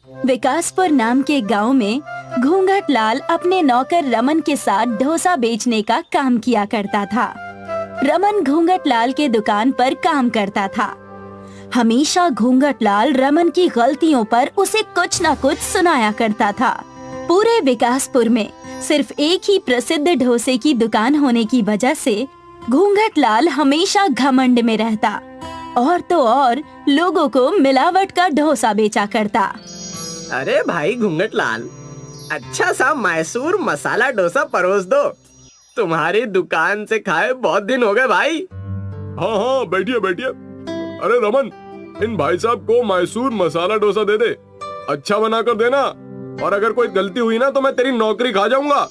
विकासपुर नाम के गांव में घूंघट लाल अपने नौकर रमन के साथ डोसा बेचने का काम किया करता था। रमन घूंघट लाल के दुकान पर काम करता था। हमेशा घूंघट लाल रमन की गलतियों पर उसे कुछ न कुछ सुनाया करता था। पूरे विकासपुर में सिर्फ एक ही प्रसिद्ध डोसे की दुकान होने की वजह से घूंघट लाल हमेशा घमंड में रहता और तो और लोगों को मिलावट का डोसा बेचा करता। अरे भाई घूंघट लाल, अच्छा सा मैसूर मसाला डोसा परोस दो। तुम्हारी दुकान से खाए बहुत दिन हो गए भाई। हाँ हाँ, बैठिए बैठिए। अरे रमन, इन भाई साहब को मैसूर मसाला डोसा दे दे, अच्छा बना कर देना, और अगर कोई गलती हुई ना तो मैं तेरी नौकरी खा जाऊंगा।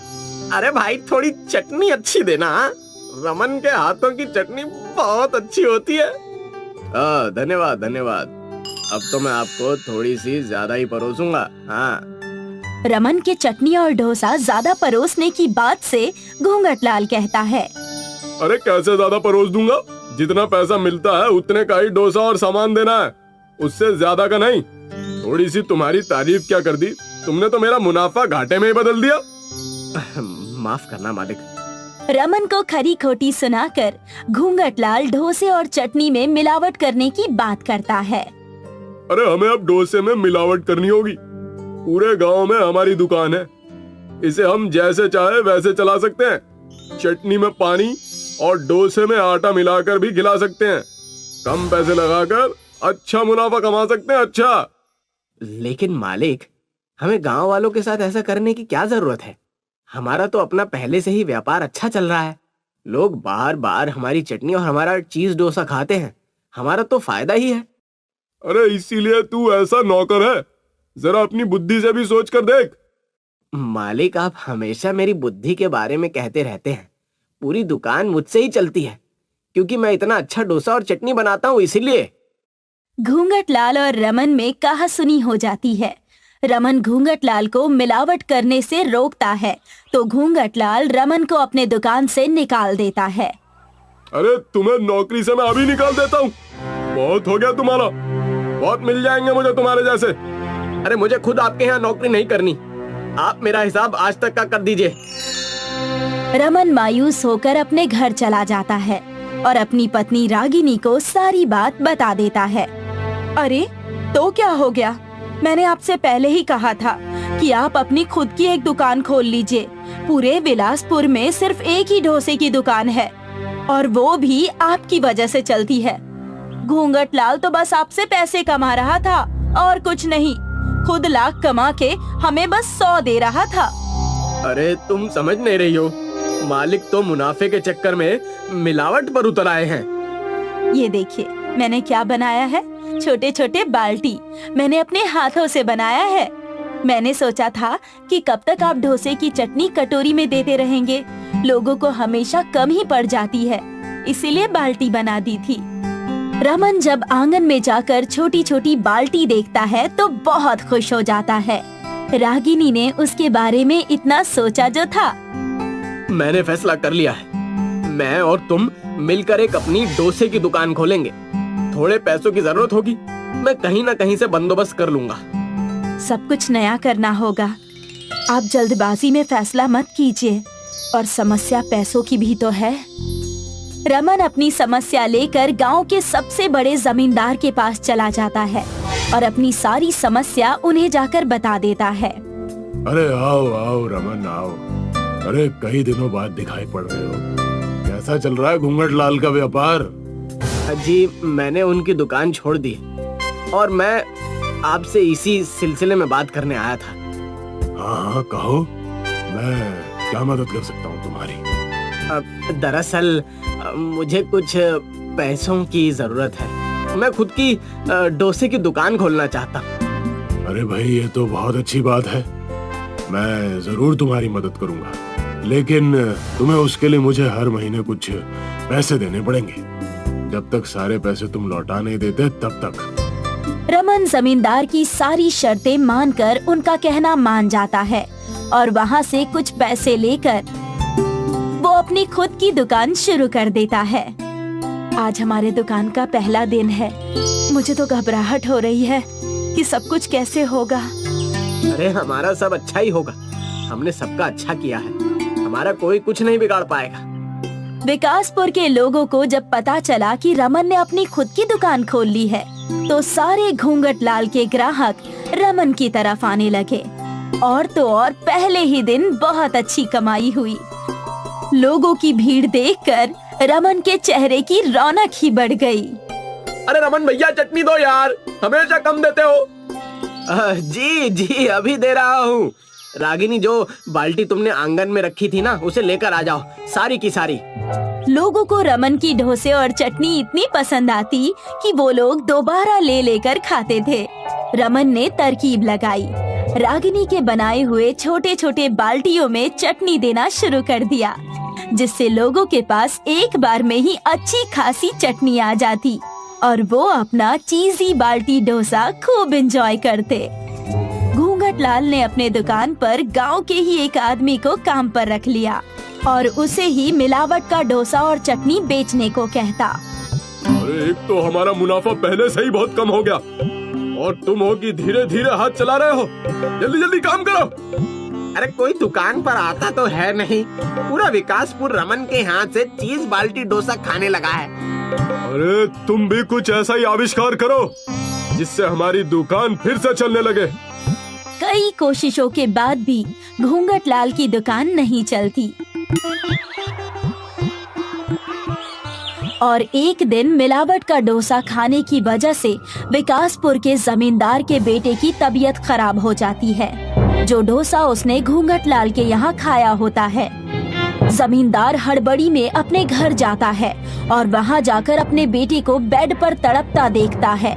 अरे भाई थोड़ी चटनी अच्छी देना, रमन के हाथों की चटनी बहुत अच्छी होती है। धन्यवाद धन्यवाद, अब तो मैं आपको थोड़ी सी ज्यादा ही परोसूंगा। हाँ। रमन के चटनी और डोसा ज्यादा परोसने की बात से घूंघट लाल कहता है, अरे कैसे ज्यादा परोस दूंगा? जितना पैसा मिलता है उतने का ही डोसा और सामान देना है, उससे ज्यादा का नहीं। थोड़ी सी तुम्हारी तारीफ क्या कर दी, तुमने तो मेरा मुनाफा घाटे में ही बदल दिया। माफ करना मालिक। रमन को खरी खोटी सुनाकर घूंघट लाल डोसे और चटनी में मिलावट करने की बात करता है। अरे हमें अब डोसे में मिलावट करनी होगी। पूरे गांव में हमारी दुकान है, इसे हम जैसे चाहे वैसे चला सकते हैं। चटनी में पानी और डोसे में आटा मिलाकर भी खिला सकते हैं। कम पैसे लगाकर अच्छा मुनाफा कमा सकते हैं। अच्छा, लेकिन मालिक, हमें गांव वालों के साथ ऐसा करने की क्या जरूरत है? हमारा तो अपना पहले से ही व्यापार अच्छा चल रहा है। लोग बार बार हमारी चटनी और हमारा चीज डोसा खाते हैं, हमारा तो फायदा ही है। अरे इसीलिए तू ऐसा नौकर है, जरा अपनी बुद्धि से भी सोच कर देख। मालिक, आप हमेशा मेरी बुद्धि के बारे में कहते रहते हैं। पूरी दुकान मुझसे ही चलती है, क्योंकि मैं इतना अच्छा डोसा और चटनी बनाता हूँ, इसीलिए। घूंघट लाल और रमन में कहासुनी हो जाती है। रमन घूंघट लाल को मिलावट करने से रोकता है तो घूंघट लाल रमन को अपने दुकान से निकाल देता है। अरे तुम्हें नौकरी से मैं अभी निकाल देता हूँ। बहुत हो गया तुम्हारा, बहुत मिल जाएंगे मुझे तुम्हारे जैसे। अरे मुझे खुद आपके यहाँ नौकरी नहीं करनी, आप मेरा हिसाब आज तक का कर दीजिए। रमन मायूस होकर अपने घर चला जाता है और अपनी पत्नी रागिनी को सारी बात बता देता है। अरे तो क्या हो गया? मैंने आपसे पहले ही कहा था कि आप अपनी खुद की एक दुकान खोल लीजिए। पूरे बिलासपुर में सिर्फ एक ही डोसे की दुकान है और वो भी आपकी वजह से चलती है। घूंघट लाल तो बस आपसे पैसे कमा रहा था और कुछ नहीं। खुद लाख कमा के हमें बस 100 दे रहा था। अरे तुम समझ नहीं रही हो, मालिक तो मुनाफे के चक्कर में मिलावट पर उतर आए हैं। ये देखिए मैंने क्या बनाया है, छोटे छोटे बाल्टी मैंने अपने हाथों से बनाया है। मैंने सोचा था कि कब तक आप डोसे की चटनी कटोरी में देते रहेंगे, लोगों को हमेशा कम ही पड़ जाती है, इसीलिए बाल्टी बना दी थी। रमन जब आंगन में जाकर छोटी छोटी बाल्टी देखता है तो बहुत खुश हो जाता है। रागिनी ने उसके बारे में इतना सोचा जो था। मैंने फैसला कर लिया है, मैं और तुम मिलकर एक अपनी डोसे की दुकान खोलेंगे। थोड़े पैसों की जरूरत होगी, मैं कहीं ना कहीं से बंदोबस्त कर लूंगा। सब कुछ नया करना होगा, आप जल्दबाजी में फैसला मत कीजिए, और समस्या पैसों की भी तो है। रमन अपनी समस्या लेकर गांव के सबसे बड़े जमींदार के पास चला जाता है और अपनी सारी समस्या उन्हें जाकर बता देता है। अरे आओ आओ रमन आओ। अरे कई दिनों बाद दिखाई पड़ रहे हो। कैसा चल रहा है घूंघट लाल का व्यापार? जी मैंने उनकी दुकान छोड़ दी और मैं आपसे इसी सिलसिले में बात करने आया था। हाँ कहो, मैं क्या मदद कर सकता हूँ तुम्हारी? दरअसल मुझे कुछ पैसों की जरूरत है, मैं खुद की डोसे की दुकान खोलना चाहता हूँ। अरे भाई ये तो बहुत अच्छी बात है, मैं जरूर तुम्हारी मदद करूंगा, लेकिन तुम्हें उसके लिए मुझे हर महीने कुछ पैसे देने पड़ेंगे। जब तक सारे पैसे तुम लौटा नहीं देते तब तक। रमन जमींदार की सारी शर्तें मानकर उनका कहना मान जाता है और वहाँ से कुछ पैसे लेकर वो अपनी खुद की दुकान शुरू कर देता है। आज हमारे दुकान का पहला दिन है, मुझे तो घबराहट हो रही है कि सब कुछ कैसे होगा। अरे हमारा सब अच्छा ही होगा, हमने सबका अच्छा किया है, हमारा कोई कुछ नहीं बिगाड़ पाएगा। विकासपुर के लोगों को जब पता चला कि रमन ने अपनी खुद की दुकान खोल ली है, तो सारे घूंघट लाल के ग्राहक रमन की तरफ आने लगे। और तो और पहले ही दिन बहुत अच्छी कमाई हुई। लोगों की भीड़ देखकर रमन के चेहरे की रौनक ही बढ़ गई। अरे रमन भैया चटनी दो यार, हमेशा कम देते हो। जी जी अभी दे रहा हूँ। रागिनी, जो बाल्टी तुमने आंगन में रखी थी ना, उसे लेकर आ जाओ, सारी की सारी। लोगों को रमन की डोसे और चटनी इतनी पसंद आती कि वो लोग दोबारा ले लेकर खाते थे। रमन ने तरकीब लगाई, रागिनी के बनाए हुए छोटे छोटे बाल्टियों में चटनी देना शुरू कर दिया, जिससे लोगों के पास एक बार में ही अच्छी खासी चटनी आ जाती और वो अपना चीजी बाल्टी डोसा खूब एंजॉय करते। घूंघट लाल ने अपने दुकान पर गांव के ही एक आदमी को काम पर रख लिया और उसे ही मिलावट का डोसा और चटनी बेचने को कहता। अरे एक तो हमारा मुनाफा पहले से ही बहुत कम हो गया और तुम हो कि धीरे धीरे हाथ चला रहे हो। जल्दी जल्दी काम करो। अरे कोई दुकान पर आता तो है नहीं, पूरा विकासपुर रमन के हाथ से चीज बाल्टी डोसा खाने लगा है। अरे तुम भी कुछ ऐसा ही आविष्कार करो जिससे हमारी दुकान फिर से चलने लगे। कई कोशिशों के बाद भी घूंघट लाल की दुकान नहीं चलती और एक दिन मिलावट का डोसा खाने की वजह से विकासपुर के जमींदार के बेटे की तबीयत खराब हो जाती है, जो डोसा उसने घूंघट लाल के यहाँ खाया होता है। जमींदार हड़बड़ी में अपने घर जाता है और वहाँ जाकर अपने बेटे को बेड पर तड़पता देखता है।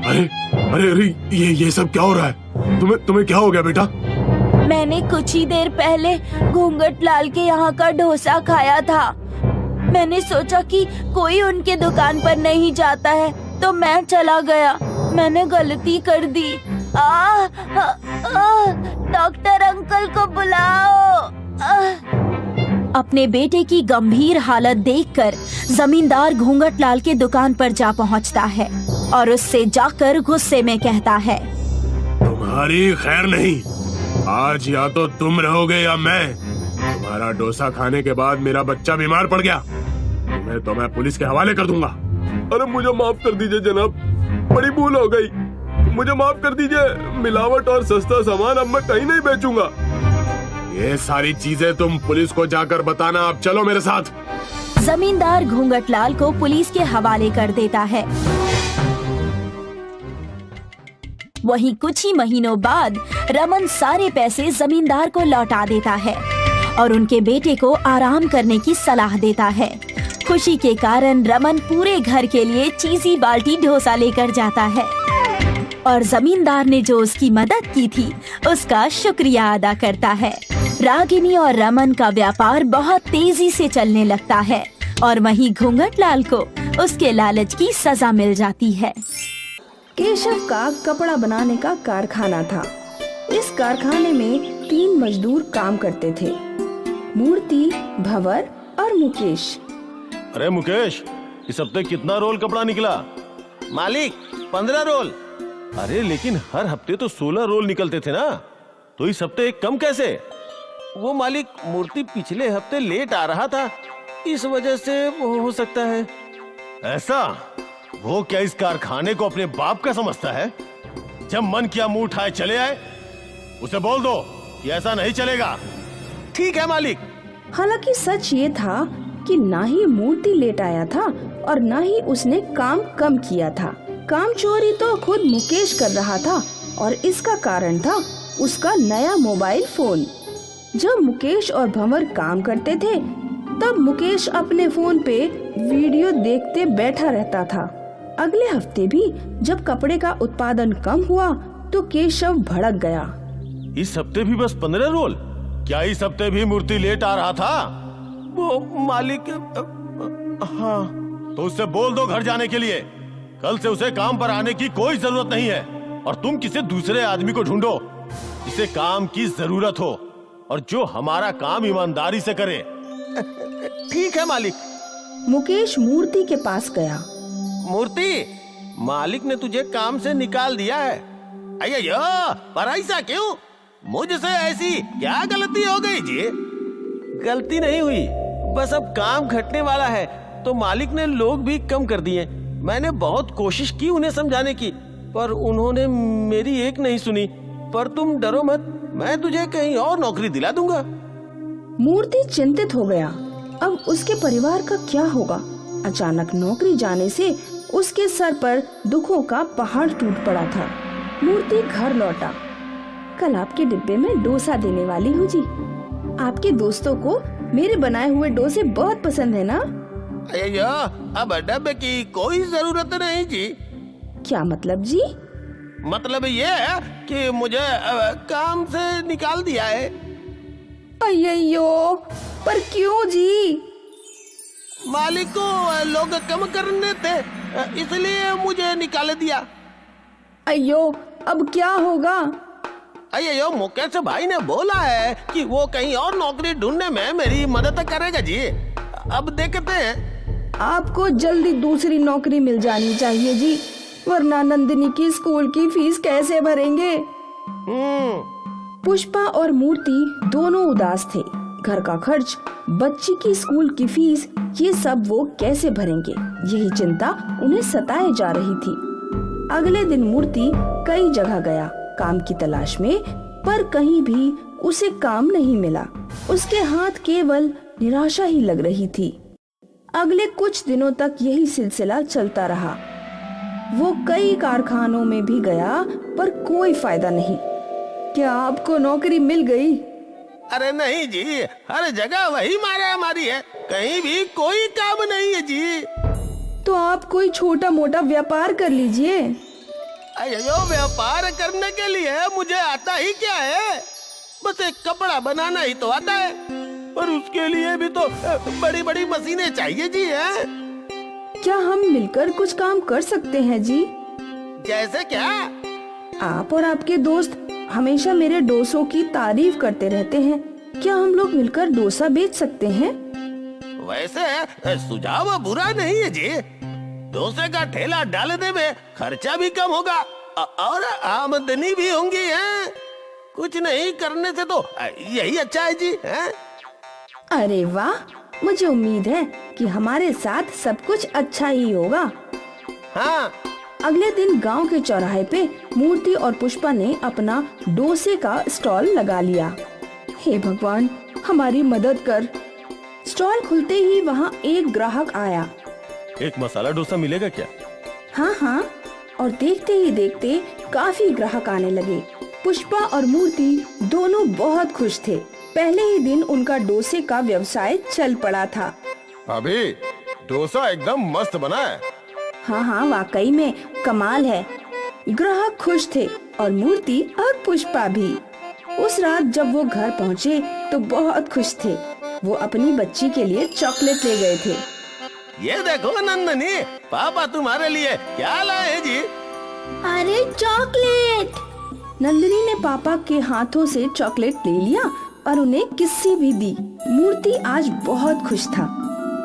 अरे अरे अरे ये सब क्या हो रहा है? तुम्हें क्या हो गया बेटा? मैंने कुछ ही देर पहले घूंघट लाल के यहाँ का डोसा खाया था। मैंने सोचा कि कोई उनके दुकान पर नहीं जाता है तो मैं चला गया। मैंने गलती कर दी। डॉक्टर अंकल को बुलाओ। अपने बेटे की गंभीर हालत देखकर जमींदार घूंघट लाल के दुकान पर जा पहुंचता है और उससे जाकर गुस्से में कहता है, तुम्हारी खैर नहीं, आज या तो तुम रहोगे या मैं। तुम्हारा डोसा खाने के बाद मेरा बच्चा बीमार पड़ गया, तो मैं पुलिस के हवाले कर दूंगा। अरे मुझे माफ कर दीजिए जनाब, बड़ी भूल हो गई, मुझे माफ कर दीजिए। मिलावट और सस्ता सामान अब मैं कहीं नहीं बेचूंगा। ये सारी चीजें तुम पुलिस को जाकर बताना। अब चलो मेरे साथ। जमींदार घूंघट लाल को पुलिस के हवाले कर देता है। वहीं कुछ ही महीनों बाद रमन सारे पैसे जमींदार को लौटा देता है और उनके बेटे को आराम करने की सलाह देता है। खुशी के कारण रमन पूरे घर के लिए चीजी बाल्टी डोसा लेकर जाता है और जमींदार ने जो उसकी मदद की थी उसका शुक्रिया अदा करता है। रागिनी और रमन का व्यापार बहुत तेजी से चलने लगता है और वहीं घूंघट लाल को उसके लालच की सजा मिल जाती है। केशव का कपड़ा बनाने का कारखाना था। इस कारखाने में 3 मजदूर काम करते थे, मूर्ति, भंवर और मुकेश। अरे मुकेश, इस हफ्ते कितना रोल कपड़ा निकला? मालिक 15 रोल। अरे लेकिन हर हफ्ते तो 16 रोल निकलते थे ना, तो इस हफ्ते एक कम कैसे? वो मालिक, मूर्ति पिछले हफ्ते लेट आ रहा था, इस वजह से वो हो सकता है। ऐसा? वो क्या इस कारखाने को अपने बाप का समझता है? जब मन किया मुंह उठाए चले आए। उसे बोल दो कि ऐसा नहीं चलेगा। ठीक है मालिक। हालांकि सच ये था कि ना ही मूर्ति लेट आया था और ना ही उसने काम कम किया था। काम चोरी तो खुद मुकेश कर रहा था और इसका कारण था उसका नया मोबाइल फोन। जब मुकेश और भंवर काम करते थे तब मुकेश अपने फोन पे वीडियो देखते बैठा रहता था। अगले हफ्ते भी जब कपड़े का उत्पादन कम हुआ तो केशव भड़क गया। इस हफ्ते भी बस 15 रोल? क्या इस हफ्ते भी मूर्ति लेट आ रहा था? वो मालिक, हाँ, तो उससे बोल दो घर जाने के लिए। कल से उसे काम पर आने की कोई जरूरत नहीं है और तुम किसी दूसरे आदमी को ढूंढो जिसे काम की जरूरत हो और जो हमारा काम ईमानदारी से करे। ठीक है मालिक। मुकेश मूर्ति के पास गया। मूर्ति, मालिक ने तुझे काम से निकाल दिया है। अयो, पर ऐसा क्यों? मुझसे ऐसी क्या गलती हो गई जी? गलती नहीं हुई, बस अब काम घटने वाला है तो मालिक ने लोग भी कम कर दिए। मैंने बहुत कोशिश की उन्हें समझाने की, पर उन्होंने मेरी एक नहीं सुनी। पर तुम डरो मत, मैं तुझे कहीं और नौकरी दिला दूंगा। मूर्ति चिंतित हो गया। अब उसके परिवार का क्या होगा? अचानक नौकरी जाने से उसके सर पर दुखों का पहाड़ टूट पड़ा था। मूर्ति घर लौटा। कल आपके डिब्बे में डोसा देने वाली हूँ जी। आपके दोस्तों को मेरे बनाए हुए डोसे बहुत पसंद है ना? अयो, अब डब्बे की कोई जरूरत नहीं जी। क्या मतलब जी? मतलब ये है कि मुझे काम से निकाल दिया है। अय्यो, पर क्यों जी? मालिक को लोग कम करने थे, इसलिए मुझे निकाल दिया। अय्यो, अब क्या होगा? अयो, मुकेश भाई ने बोला है कि वो कहीं और नौकरी ढूंढने में मेरी मदद करेगा जी। अब देखते हैं। आपको जल्दी दूसरी नौकरी मिल जानी चाहिए जी, वरना नंदिनी की स्कूल की फीस कैसे भरेंगे? पुष्पा और मूर्ति दोनों उदास थे। घर का खर्च, बच्ची की स्कूल की फीस, ये सब वो कैसे भरेंगे, यही चिंता उन्हें सताए जा रही थी। अगले दिन मूर्ति कई जगह गया काम की तलाश में, पर कहीं भी उसे काम नहीं मिला। उसके हाथ केवल निराशा ही लग रही थी। अगले कुछ दिनों तक यही सिलसिला चलता रहा। वो कई कारखानों में भी गया, पर कोई फायदा नहीं। क्या आपको नौकरी मिल गई? अरे नहीं जी, हर जगह वही मारा मारी है, कहीं भी कोई काम नहीं है जी। तो आप कोई छोटा मोटा व्यापार कर लीजिए। अयो, व्यापार करने के लिए मुझे आता ही क्या है? बस एक कपड़ा बनाना ही तो आता है, पर उसके लिए भी तो बड़ी बड़ी मशीनें चाहिए जी। है क्या हम मिलकर कुछ काम कर सकते हैं जी? जैसे क्या? आप और आपके दोस्त हमेशा मेरे डोसों की तारीफ करते रहते हैं। क्या हम लोग मिलकर डोसा बेच सकते हैं? वैसे सुझाव बुरा नहीं है जी। डोसे का ठेला डालने में खर्चा भी कम होगा और आमदनी भी होंगी। है कुछ नहीं करने से तो यही अच्छा है जी। है? अरे वाह, मुझे उम्मीद है कि हमारे साथ सब कुछ अच्छा ही होगा। हाँ। अगले दिन गांव के चौराहे पे मूर्ति और पुष्पा ने अपना डोसे का स्टॉल लगा लिया। हे भगवान, हमारी मदद कर। स्टॉल खुलते ही वहाँ एक ग्राहक आया। एक मसाला डोसा मिलेगा क्या? हाँ हाँ, और देखते ही देखते काफी ग्राहक आने लगे। पुष्पा और मूर्ति दोनों बहुत खुश थे। पहले ही दिन उनका डोसे का व्यवसाय चल पड़ा था। अभी डोसा एकदम मस्त बना है। हाँ हाँ, वाकई में कमाल है। ग्राहक खुश थे और मूर्ति और पुष्पा भी। उस रात जब वो घर पहुँचे तो बहुत खुश थे। वो अपनी बच्ची के लिए चॉकलेट ले गए थे। ये देखो नंदनी, पापा तुम्हारे लिए क्या लाए जी? अरे चॉकलेट! नंदिनी ने पापा के हाथों से चॉकलेट ले लिया और उन्हें किस्सी भी दी। मूर्ति आज बहुत खुश था।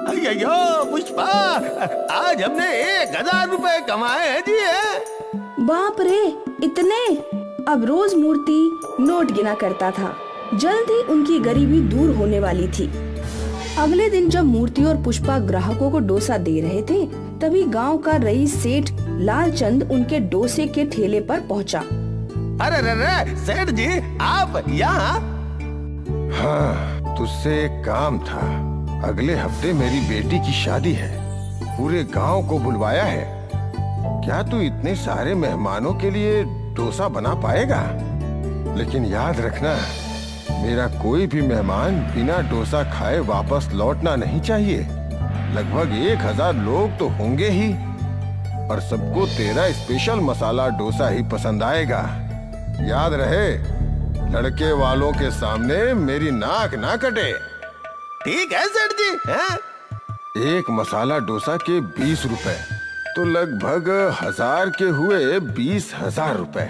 अयो पुष्पा, आज हमने 1000 रुपए कमाए हैं जी। है? बाप रे, इतने! अब रोज मूर्ति नोट गिना करता था। जल्द ही उनकी गरीबी दूर होने वाली थी। अगले दिन जब मूर्ति और पुष्पा ग्राहकों को डोसा दे रहे थे, तभी गांव का रईस सेठ लालचंद उनके डोसे के ठेले पर पहुंचा। अरे रे सेठ जी, आप यहाँ? हाँ, तुझसे एक काम था। अगले हफ्ते मेरी बेटी की शादी है। पूरे गांव को बुलवाया है। क्या तू इतने सारे मेहमानों के लिए डोसा बना पाएगा? लेकिन याद रखना, मेरा कोई भी मेहमान बिना डोसा खाए वापस लौटना नहीं चाहिए। लगभग 1000 लोग तो होंगे ही, और सबको तेरा स्पेशल मसाला डोसा ही पसंद आएगा। याद रहे, लड़के वालों के सामने मेरी नाक ना कटे। ठीक है सेठ जी। है? एक मसाला डोसा के 20 रुपए, तो लगभग 1000 के हुए 20,000 रुपए।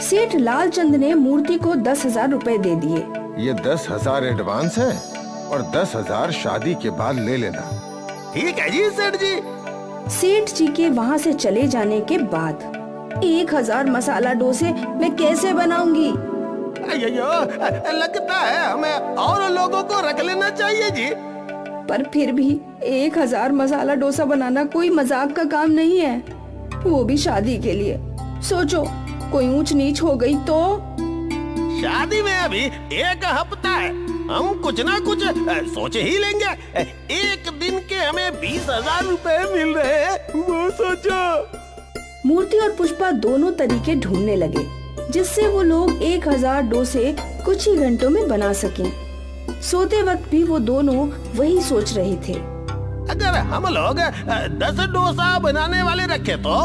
सेठ लालचंद ने मूर्ति को 10,000 रुपए दे दिए। ये 10,000 एडवांस है और 10,000 शादी के बाद ले लेना। ठीक है जी सेठ जी। सेठ जी के वहाँ से चले जाने के बाद 1000 मसाला डोसे मैं कैसे बनाऊंगी? अयो, लगता है हमें और लोगों को रख लेना चाहिए जी। पर फिर भी 1000 मसाला डोसा बनाना कोई मजाक का काम नहीं है, वो भी शादी के लिए। सोचो कोई ऊंच नीच हो गई तो? शादी में अभी 1 हफ्ता है, हम कुछ ना कुछ सोच ही लेंगे। एक दिन के हमें 20,000 रुपए मिल रहे हैं, वो सोचो। मूर्ति और पुष्पा दोनों तरीके ढूंढने लगे जिससे वो लोग 1000 डोसे कुछ ही घंटों में बना सकें। सोते वक्त भी वो दोनों वही सोच रहे थे। अगर हम लोग 10 डोसा बनाने वाले रखे तो?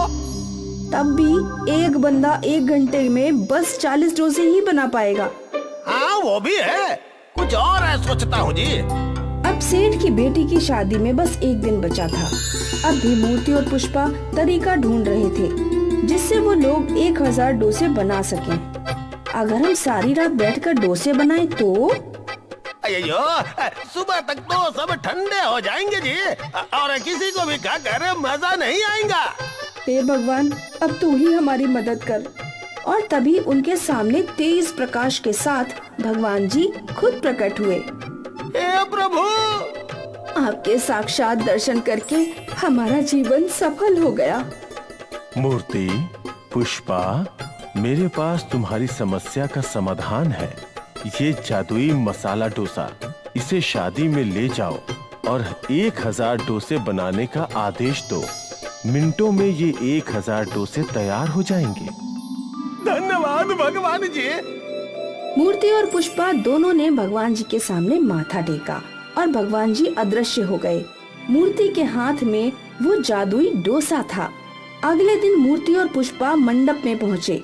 तब भी एक बंदा 1 घंटे में बस 40 डोसे ही बना पाएगा। हाँ वो भी है, कुछ और है सोचता हूँ जी। अब सेठ की बेटी की शादी में बस 1 दिन बचा था। अब भी मूर्ति और पुष्पा तरीका ढूंढ रहे थे जिससे वो लोग 1000 डोसे बना सकें। अगर हम सारी रात बैठकर डोसे बनाएं तो? अयो, सुबह तक तो सब ठंडे हो जाएंगे जी, और किसी को भी खाकर मजा नहीं आएगा। हे भगवान, अब तू ही हमारी मदद कर। और तभी उनके सामने तेज प्रकाश के साथ भगवान जी खुद प्रकट हुए। हे प्रभु, आपके साक्षात दर्शन करके हमारा जीवन सफल हो गया। मूर्ति, पुष्पा, मेरे पास तुम्हारी समस्या का समाधान है। ये जादुई मसाला डोसा, इसे शादी में ले जाओ और 1000 डोसे बनाने का आदेश दो। मिनटों में ये 1000 डोसे तैयार हो जाएंगे। धन्यवाद भगवान जी। मूर्ति और पुष्पा दोनों ने भगवान जी के सामने माथा टेका और भगवान जी अदृश्य हो गए। मूर्ति के हाथ में वो जादुई डोसा था। अगले दिन मूर्ति और पुष्पा मंडप में पहुँचे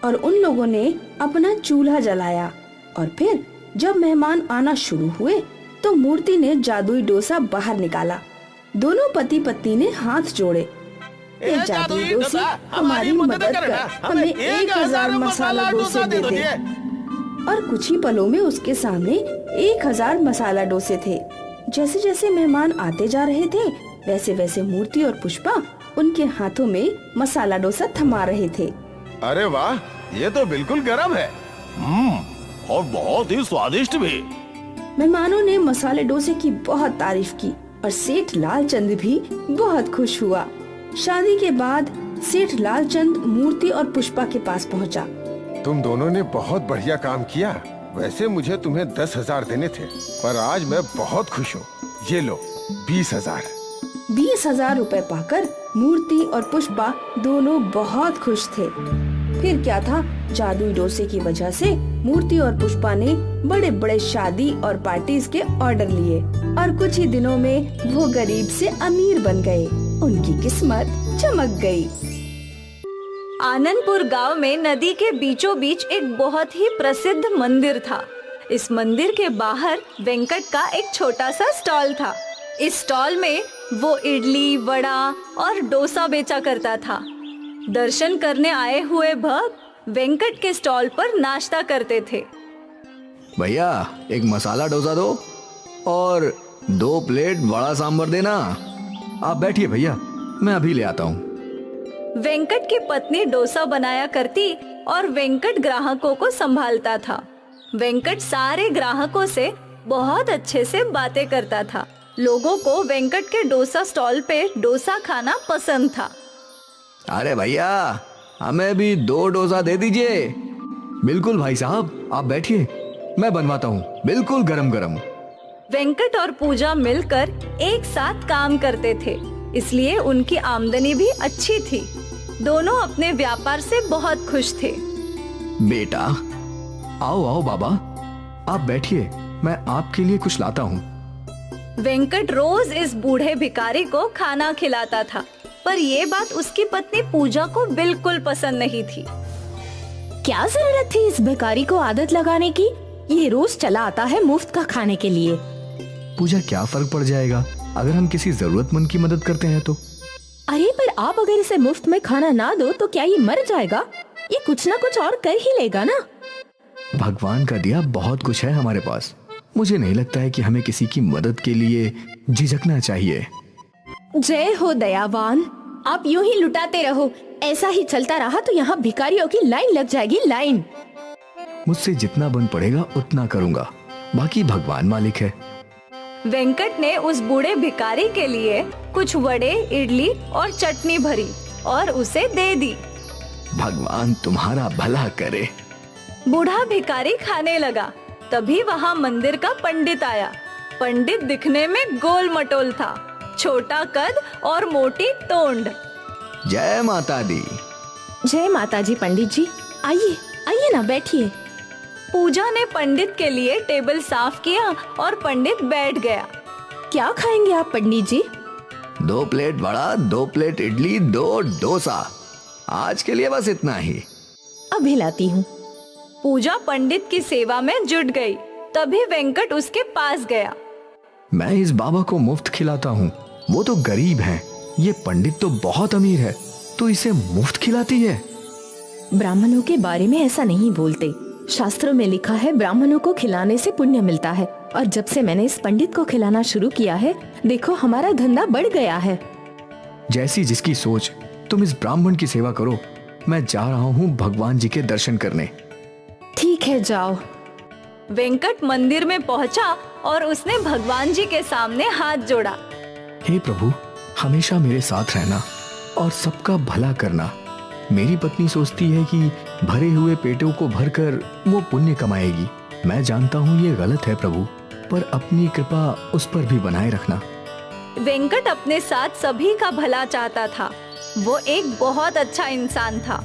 और उन लोगों ने अपना चूल्हा जलाया। और फिर जब मेहमान आना शुरू हुए तो मूर्ति ने जादुई डोसा बाहर निकाला। दोनों पति पत्नी ने हाथ जोड़े। ए जादुई डोसा, हमारी मदद कर, हमें 1000 मसाला डोसे दे दे। और कुछ ही पलों में उसके सामने 1000 मसाला डोसे थे। जैसे जैसे मेहमान आते जा रहे थे वैसे वैसे मूर्ति और पुष्पा उनके हाथों में मसाला डोसा थमा रहे थे। अरे वाह, ये तो बिल्कुल गरम है। और बहुत ही स्वादिष्ट भी। मेहमानों ने मसाले डोसे की बहुत तारीफ की और सेठ लालचंद भी बहुत खुश हुआ। शादी के बाद सेठ लालचंद मूर्ति और पुष्पा के पास पहुंचा। तुम दोनों ने बहुत बढ़िया काम किया। वैसे मुझे तुम्हें 10,000 देने थे, पर आज मैं बहुत खुश हूँ। ये लो 20,000। 20,000 रुपए पाकर मूर्ति और पुष्पा दोनों बहुत खुश थे। फिर क्या था, जादुई डोसे की वजह से मूर्ति और पुष्पा ने बड़े बड़े शादी और पार्टीज के ऑर्डर लिए और कुछ ही दिनों में वो गरीब से अमीर बन गए। उनकी किस्मत चमक गई। आनंदपुर गांव में नदी के बीचों बीच एक बहुत ही प्रसिद्ध मंदिर था। इस मंदिर के बाहर वेंकट का एक छोटा सा स्टॉल था। इस स्टॉल में वो इडली, वड़ा और डोसा बेचा करता था। दर्शन करने आए हुए भक्त वेंकट के स्टॉल पर नाश्ता करते थे। भैया, एक मसाला डोसा दो और 2 प्लेट वड़ा सांभर देना। आप बैठिए भैया, मैं अभी ले आता हूँ। वेंकट की पत्नी डोसा बनाया करती और वेंकट ग्राहकों को संभालता था। वेंकट सारे ग्राहकों से बहुत अच्छे से बातें करता था। लोगों को वेंकट के डोसा स्टॉल पे डोसा खाना पसंद था। अरे भैया, हमें भी 2 डोसा दे दीजिए। बिल्कुल भाई साहब, आप बैठिए, मैं बनवाता हूँ, बिल्कुल गरम गरम। वेंकट और पूजा मिलकर एक साथ काम करते थे, इसलिए उनकी आमदनी भी अच्छी थी। दोनों अपने व्यापार से बहुत खुश थे। बेटा, आओ आओ बाबा, आप बैठिए, मैं आपके लिए कुछ लाता हूँ। वेंकट रोज इस बूढ़े भिखारी को खाना खिलाता था, पर ये बात उसकी पत्नी पूजा को बिल्कुल पसंद नहीं थी। क्या जरूरत थी इस भिखारी को आदत लगाने की? ये रोज चला आता है मुफ्त का खाने के लिए। पूजा, क्या फर्क पड़ जाएगा अगर हम किसी जरूरतमंद की मदद करते हैं तो? अरे पर आप अगर इसे मुफ्त में खाना ना दो तो क्या ये मर जाएगा? ये कुछ ना कुछ और कर ही लेगा ना। भगवान का दिया बहुत कुछ है हमारे पास। मुझे नहीं लगता है कि हमें किसी की मदद के लिए झिझकना चाहिए। जय हो दयावान, आप यूं ही लुटाते रहो। ऐसा ही चलता रहा तो यहाँ भिखारियों की लाइन लग जाएगी, लाइन। मुझसे जितना बन पड़ेगा उतना करूंगा, बाकी भगवान मालिक है। वेंकट ने उस बूढ़े भिखारी के लिए कुछ वड़े, इडली और चटनी भरी और उसे दे दी। भगवान तुम्हारा भला करे। बूढ़ा भिखारी खाने लगा। तभी वहाँ मंदिर का पंडित आया। पंडित दिखने में गोल मटोल था, छोटा कद और मोटी तोंड। जय माता दी। जय माता जी। पंडित जी आइए, आइए ना, बैठिए। पूजा ने पंडित के लिए टेबल साफ किया और पंडित बैठ गया। क्या खाएंगे आप पंडित जी? 2 प्लेट वड़ा, 2 प्लेट इडली, 2 डोसा। आज के लिए बस इतना ही। अभी लाती हूँ। पूजा पंडित की सेवा में जुट गई। तभी वेंकट उसके पास गया। मैं इस बाबा को मुफ्त खिलाता हूँ, वो तो गरीब है। ये पंडित तो बहुत अमीर है, तो इसे मुफ्त खिलाती है। ब्राह्मणों के बारे में ऐसा नहीं बोलते। शास्त्रों में लिखा है ब्राह्मणों को खिलाने से पुण्य मिलता है। और जब से मैंने इस पंडित को खिलाना शुरू किया है, देखो हमारा धंधा बढ़ गया है। जैसी जिसकी सोच, तुम इस ब्राह्मण की सेवा करो। मैं जा रहा हूँ भगवान जी के दर्शन करने। ठीक है, जाओ। वेंकट मंदिर में पहुंचा और उसने भगवान जी के सामने हाथ जोड़ा। हे प्रभु, हमेशा मेरे साथ रहना और सबका भला करना। मेरी पत्नी सोचती है कि भरे हुए पेटों को भरकर वो पुण्य कमाएगी। मैं जानता हूँ ये गलत है प्रभु, पर अपनी कृपा उस पर भी बनाए रखना। वेंकट अपने साथ सभी का भला चाहता था। वो एक बहुत अच्छा इंसान था।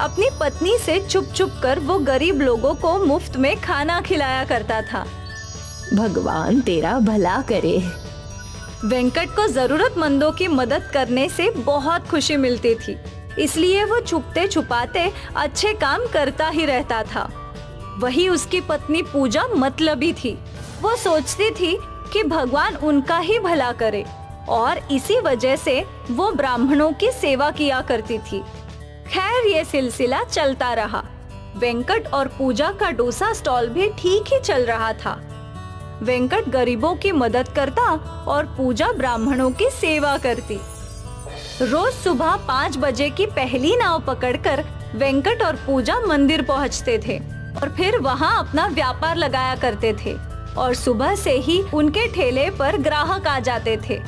अपनी पत्नी से छुप छुप कर वो गरीब लोगों को मुफ्त में खाना खिलाया करता था। भगवान तेरा भला करे। वेंकट को जरूरतमंदों की मदद करने से बहुत खुशी मिलती थी, इसलिए वो छुपते छुपाते अच्छे काम करता ही रहता था। वही उसकी पत्नी पूजा मतलबी थी। वो सोचती थी कि भगवान उनका ही भला करे और इसी वजह से वो ब्राह्मणों की सेवा किया करती थी। खैर, ये सिलसिला चलता रहा। वेंकट और पूजा का डोसा स्टॉल भी ठीक ही चल रहा था। वेंकट गरीबों की मदद करता और पूजा ब्राह्मणों की सेवा करती। रोज सुबह 5 बजे की पहली नाव पकड़कर वेंकट और पूजा मंदिर पहुंचते थे और फिर वहां अपना व्यापार लगाया करते थे और सुबह से ही उनके ठेले पर ग्राहक आ जाते थे।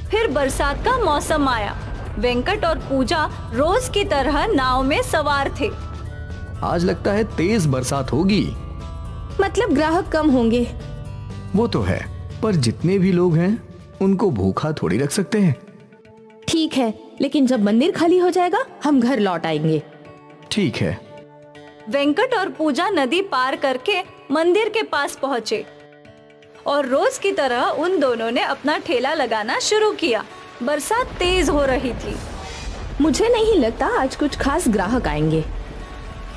फिर बरसात का मौसम आया। वेंकट और पूजा रोज की तरह नाव में सवार थे। आज लगता है तेज बरसात होगी। मतलब ग्राहक कम होंगे। वो तो है, पर जितने भी लोग हैं उनको भूखा थोड़ी रख सकते हैं। ठीक है, लेकिन जब मंदिर खाली हो जाएगा हम घर लौट आएंगे। ठीक है। वेंकट और पूजा नदी पार करके मंदिर के पास पहुँचे और रोज की तरह उन दोनों ने अपना ठेला लगाना शुरू किया। बरसात तेज हो रही थी। मुझे नहीं लगता आज कुछ खास ग्राहक आएंगे।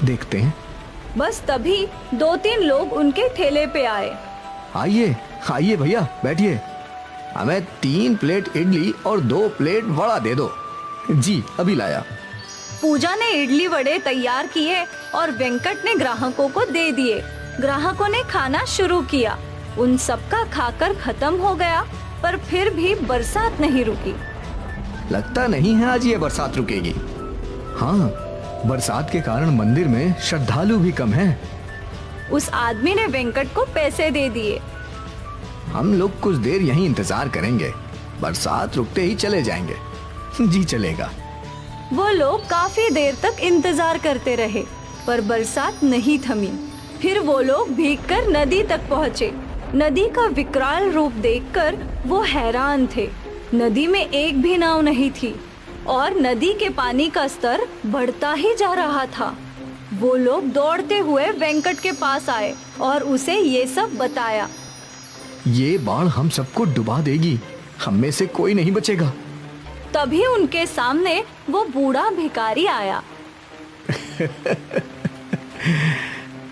देखते हैं। बस तभी 2-3 लोग उनके ठेले पे आए। आइए आइए भैया, बैठिए। हमें 3 प्लेट इडली और 2 प्लेट वड़ा दे दो। जी, अभी लाया। पूजा ने इडली वड़े तैयार किए और वेंकट ने ग्राहकों को दे दिए। ग्राहकों ने खाना शुरू किया। उन सबका खाकर खत्म हो गया, पर फिर भी बरसात नहीं रुकी। लगता नहीं है आज ये बरसात रुकेगी। हाँ, बरसात के कारण मंदिर में श्रद्धालु भी कम हैं। उस आदमी ने वेंकट को पैसे दे दिए। हम लोग कुछ देर यहीं इंतजार करेंगे, बरसात रुकते ही चले जाएंगे। जी चलेगा। वो लोग काफी देर तक इंतजार करते रहे, पर बरसात नहीं थमी। फिर वो लोग भीगकर नदी तक पहुँचे। नदी का विकराल रूप देखकर वो हैरान थे। नदी में एक भी नाव नहीं थी और नदी के पानी का स्तर बढ़ता ही जा रहा था। वो लोग दौड़ते हुए वेंकट के पास आए और उसे ये सब बताया। ये बाढ़ हम सबको डुबा देगी, हम में से कोई नहीं बचेगा। तभी उनके सामने वो बूढ़ा भिखारी आया।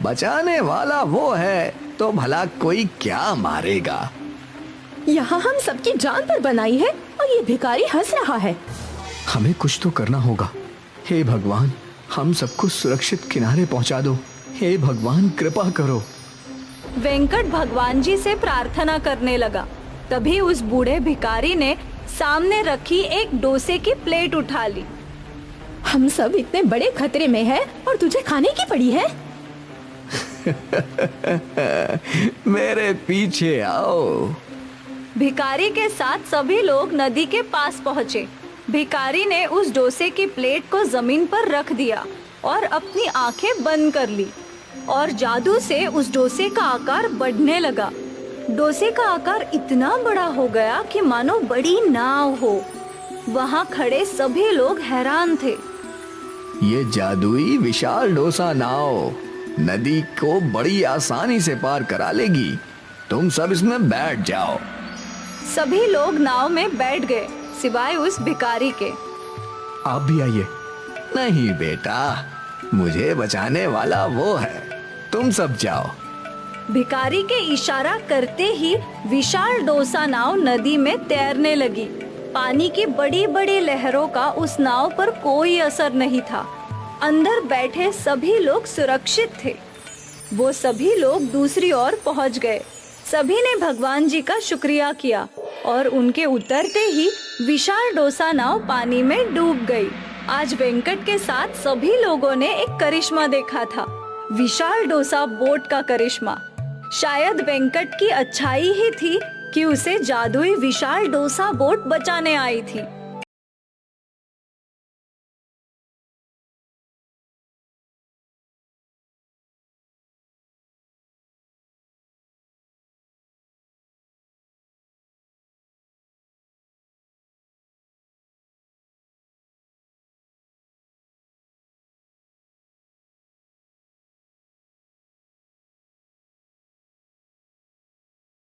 बचाने वाला वो है तो भला कोई क्या मारेगा। यहाँ हम सबकी जान पर बनाई है और ये भिखारी हंस रहा है। हमें कुछ तो करना होगा। हे भगवान, हम सबको सुरक्षित किनारे पहुंचा दो। हे भगवान, कृपा करो। वेंकट भगवान जी से प्रार्थना करने लगा। तभी उस बूढ़े भिखारी ने सामने रखी एक डोसे की प्लेट उठा ली। हम सब इतने बड़े खतरे में हैं और तुझे खाने की पड़ी है। मेरे पीछे आओ। भिखारी के साथ सभी लोग नदी के पास पहुँचे। भिखारी ने उस डोसे की प्लेट को जमीन पर रख दिया और अपनी आंखें बंद कर ली और जादू से उस डोसे का आकार बढ़ने लगा। डोसे का आकार इतना बड़ा हो गया कि मानो बड़ी नाव हो। वहाँ खड़े सभी लोग हैरान थे। ये जादुई विशाल डोसा नाव नदी को बड़ी आसानी से पार करा लेगी। तुम सब इसमें बैठ जाओ। सभी लोग नाव में बैठ गए सिवाय उस भिखारी के। आप भी आइए। नहीं बेटा, मुझे बचाने वाला वो है, तुम सब जाओ। भिखारी के इशारा करते ही विशाल डोसा नाव नदी में तैरने लगी। पानी की बड़ी बड़ी लहरों का उस नाव पर कोई असर नहीं था। अंदर बैठे सभी लोग सुरक्षित थे। वो सभी लोग दूसरी ओर पहुंच गए। सभी ने भगवान जी का शुक्रिया किया और उनके उतरते ही विशाल डोसा नाव पानी में डूब गई। आज वेंकट के साथ सभी लोगों ने एक करिश्मा देखा था, विशाल डोसा बोट का करिश्मा। शायद वेंकट की अच्छाई ही थी कि उसे जादुई विशाल डोसा बोट बचाने आई थी।